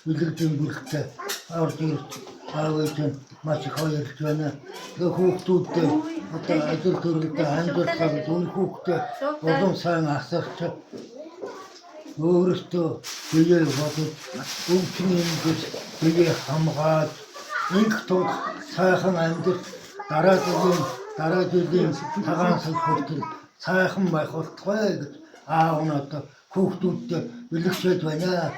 Үлэгдэн бүрхтэй орж ирж аавч маш их хоёрч байна. Хүүхдүүдтэй одоо ажил төрөлтэй хамжуулахаар үн хүүхдээ улам сайн асарч өөрөөсөө биеэ бодож өвчний ингэж биеэ хамгаалж инх туг сайхан амьдрал дараа жилийн цагаан сар хүртэл сайхан байх болтугай гэж аав нь одоо хүүхдүүдтэй бэлгшээд байна.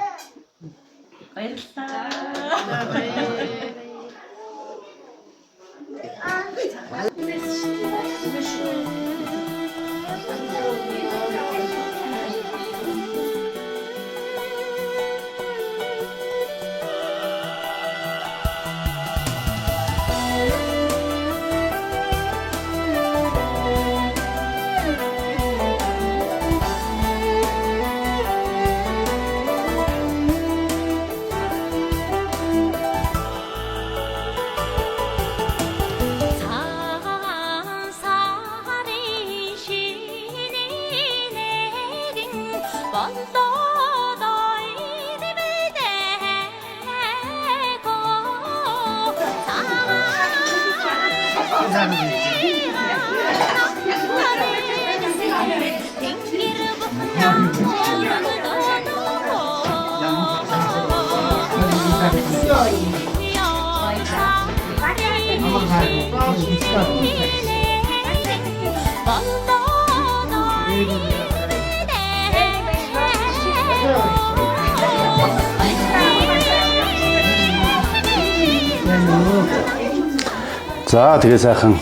За тэгээ сайхан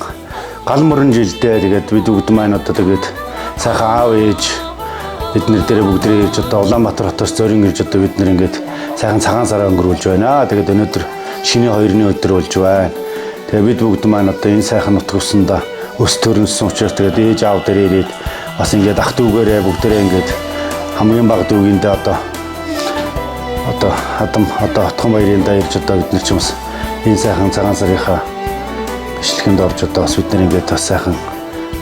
гал мөрөн жилдээ тэгээд бид бүгд маань одоо тэгээд сайхан аав ээж эднэр дээр бүгдээ ирж одоо Улаанбаатар хотоос зорин ирж одоо бид нэр ингээд сайхан цагаан сараа өнгөрүүлж байна. Тэгээд өнөөдөр шинэ 2-ны өдөр болж байна. Тэгээд бид бүгд маань одоо энэ сайхан нутгуусанда өс төрнсөн учраас тэгээд ээж аав дээр ирээд бас ингээд ах дүүгээрээ бүгдээ ингээд хамгийн бага дүүгиндээ одоо отхон баярын даа ирж одоо бид нар ч юмс энэ сайхан цагаан сарынхаа бичлэгэнд орж одоо бас бид нар ингээд бас сайхан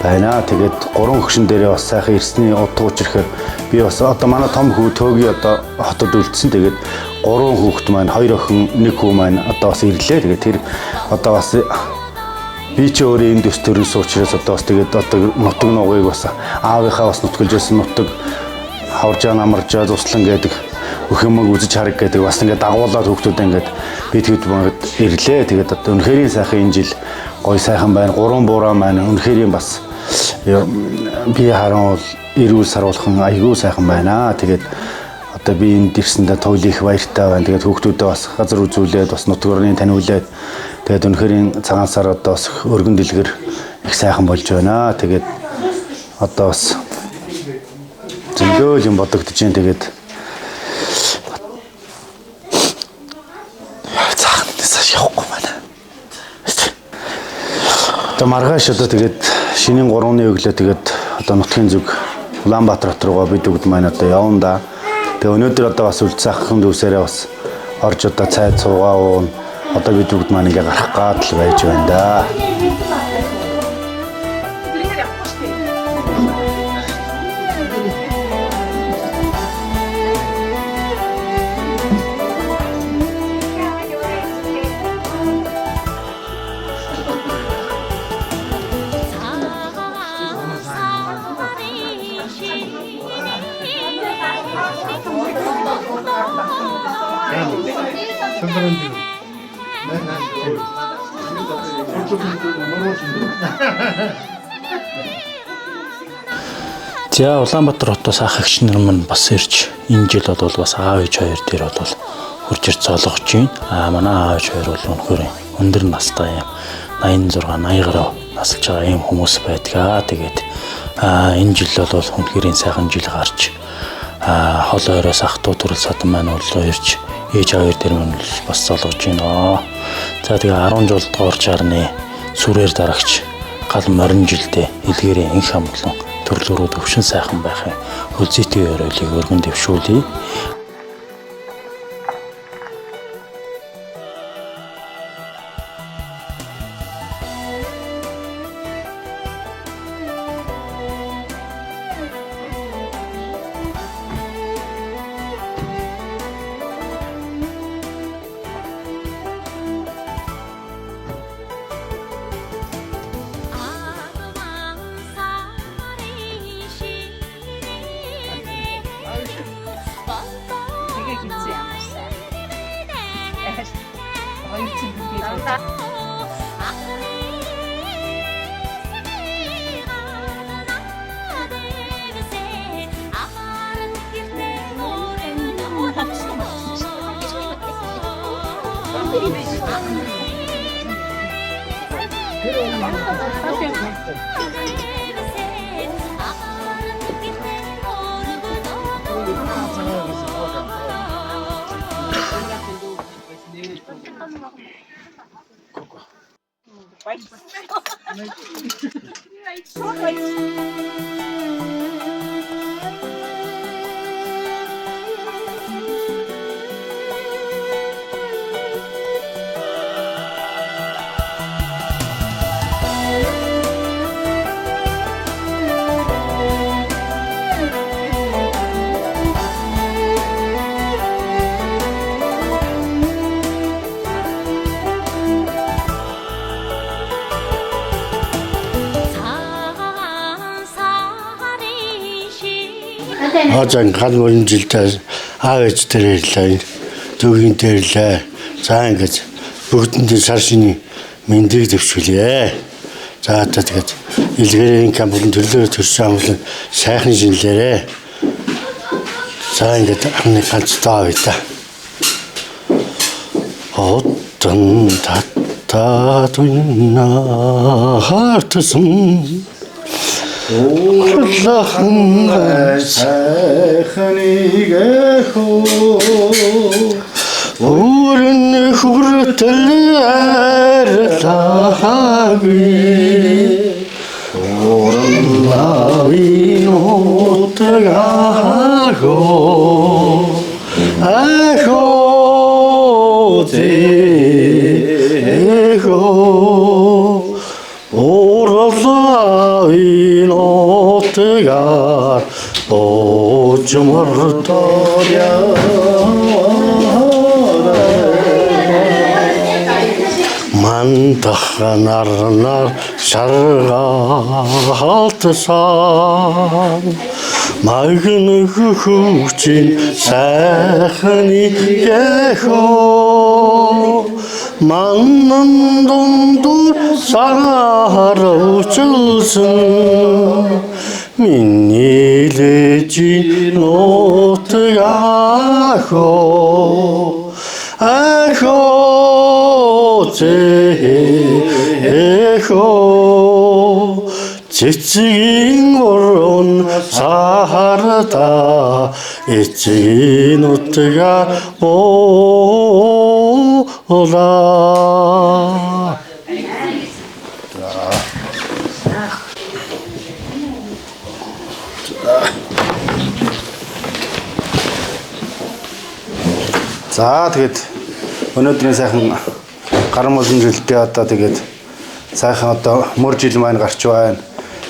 байна. Тэгээд 3 хөгшин дээрээ бас сайхан ирсний утга учир би бас одоо манай том хүү төөгийн одоо хотод үлдсэн. Тэгээд 3 хүүхэд маань 2 охин 1 хүү маань одоо бас ирлээ. Тэгээд тэр одоо бас би ч өөрөө энд өс төрнсөн учраас одоо бас тэгээд одоо нутаг нугыг бас аавынхаа бас нутгалж байсан нутаг хавржаа намаржаа туслан гэдэг өх юмыг үзэж хараг гэдэг бас ингээд дагуулаад хүүхдүүд ингээд бид хэд ирлээ. Тэгээд одоо үнэхээр сайхан энэ жил гоё сайхан байна. 3 буураа маань үнэхээр бас би харан бол эрүүл саруулхан айгүй сайхан байна. Тэгээд одоо би энд ирсэндээ туйл их баяртай байна. Тэгээд хүүхдүүдээ бас газар үзүүлээд бас нутаг орны таниулаад тэгээд үнэхээр цагаан сар одоо бас өргөн дэлгэр их сайхан болж байна. Тэгээд одоо бас зөндөө юм бодогдож байна. Тэгээд одоо маргааш одоо тэгээд шинийн 3-ны өглөө тэгээд одоо нутгийн зүг Улаанбаатар хот руугаа бид бүгд маань одоо явна да. Тэгээ өнөөдөр одоо бас үлцээхэн дүүсээрээ бас орж одоо цай цуугаа уун одоо бид бүгд маань ингээ гарах гад л байж байна да. За Улаанбаатар хотоос ах эгч нар маань бас ирж энэ жил бол бас аав ээж хоёр дээр бол хурж ирж цоолгож байна. Манай аав ээж хоёр бол үнэхээр өндөр настай юм 86 80 гаруй насалж байгаа юм хүмүүс байдгаа. Тэгээд энэ жил бол үнэхээр сайхан жил гарч хол ойроос ах トゥ төрөл садан маань бол ирж ээж хоёр дээр маань бас цоолгож байна. За тэгээ 10 жуулдугаар жарны сүрээр дарагч гал морин жилдээ эдгээрийн инх амглан төрлөөрөө өвшин сайхан байхын үлзийтэй оройлыг өргөн дэвшүүлье. Озан гал мөрөн жилдээ аав ээж дээр ирлээ. Төвгийн дээр ирлээ. За ингэж бүгдэнд сар шиний мэндийг дэвшүүлье. За одоо тэгээд илгээрийн камбулын төрлөөр төрсөн амглан сайхан шинэлээрээ. За ингэж анхны ганц таа байта. Оттон татта туйна хартсан Allah'ın sayhanige ho Uğrun hurteller lahabi Uğrun lavin otagar ho Eho eho Oralai notegar ocumurtoria Mantahanarnar şargaltısan Magını hücin sehni yeho Manın dondur sarı uçulsun Minileci notıgaho Eho eho Çiçeğin vurun saharda İçin utga ola За тэгээд өнөөдрийн сайхан гар мөрөн жилдээ одоо тэгээд сайхан одоо мөр жил маань гарч байна.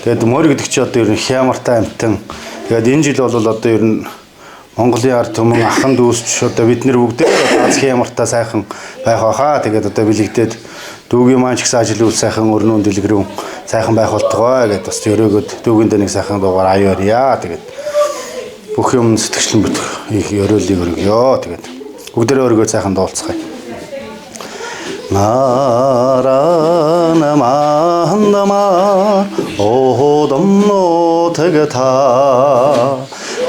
Тэгээд мөр гэдэг чи одоо ер нь хямартай амтан. Тэгээд энэ жил бол одоо ер нь Монголын ард түмэн ахын дүүсч одоо бид нэр бүгдээ аз хямартай сайхан байх байхаа. Тэгээд одоо бэлэгдээд дүүгийн маань ч гэсэн ажил үйл сайхан өрнүүн дэлгэрүүн сайхан байх болтгоо гэдэг бас өрөөгөөд дүүгийн дээр нэг сайхан дугаар аяарья. Тэгээд бүх юм сэтгэлэн бит их өрөөлийг өргөё. Тэгээд бүгдээ өргөө сайхан дуулцгаая. 나라나만나마 오dom노 태게타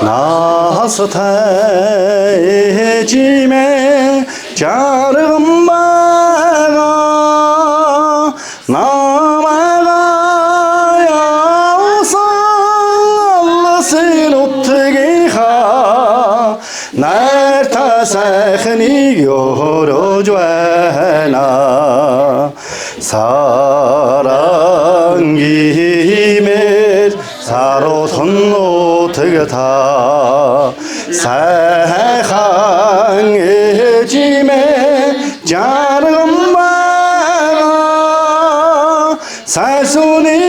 나스태지메 자르마가 나마가야오살라시노트기하 날타사흐니 요로주에나 사랑 гимэл саруулхан нутаг та сайхан ээжимээ жарган байгаа сайсууны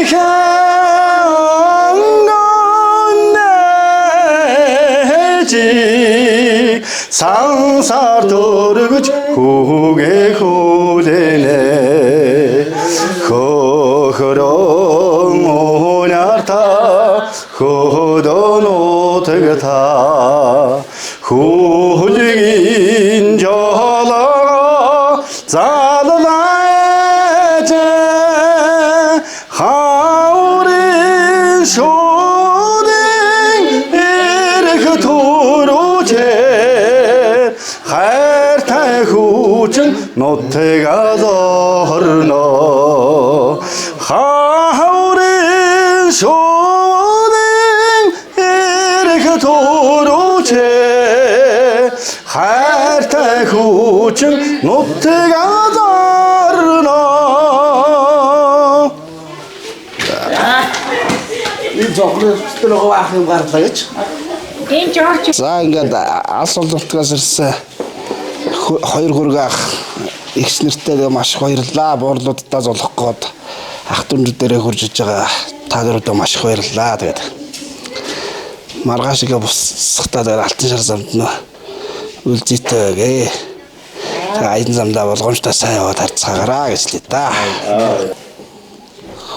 сансар төргөж хүүгээ хүлэнэ хөхрөн унарта хөдөнөтг та хүлгин жолоо заллаач хаурын шуудын эрх төрөж хайртай хүчин нутаг азорно хаурын шуудын эрх төрөж хайртай хүчин нутаг азорно энэ зохиолтой ах юм гарлаа гэж. Энэ жооч За ингээд алс олонтгоос ирсэн 2 хүрэг ах ихс нэртэй маш их баярлаа. Буурлуудаа золох гээд ах дүнжүүдэрээ хурж иж байгаа та наруудаа маш их баярлаа. Тэгээд маргаашигээ бусахтаа тэгээд алтан шар замд нь үлзийтэйгээ аян замдаа болгоомжтой сайн яваад харцгаараа гэж лээ да.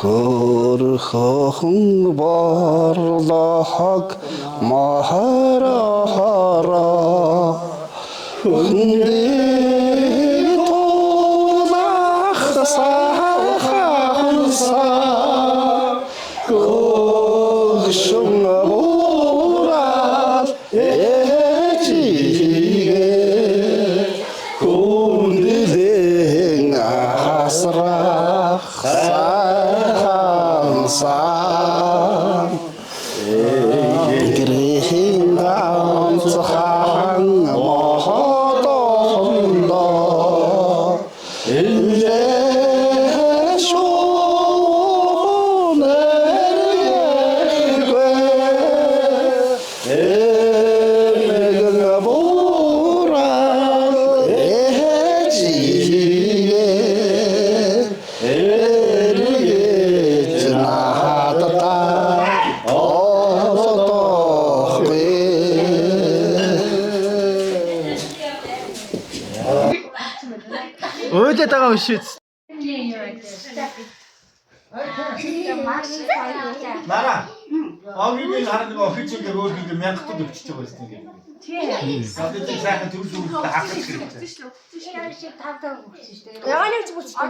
Хөрхөн борлохог махарахара хүндээ тулах саханса гошон бурал эчигээ хүндээ асрах сан гэрийн ганцхан мохотондо Öyle tamam shit. Нара. Огийн хараад нэг офицергээ өөрхийг 1000 төгрөг өгчөж байгаа юм тийм. Тийм. Садд сайхан төрөл үүрэгтэй хахах хэрэгтэй. яагаад нэг ч бүцтэй.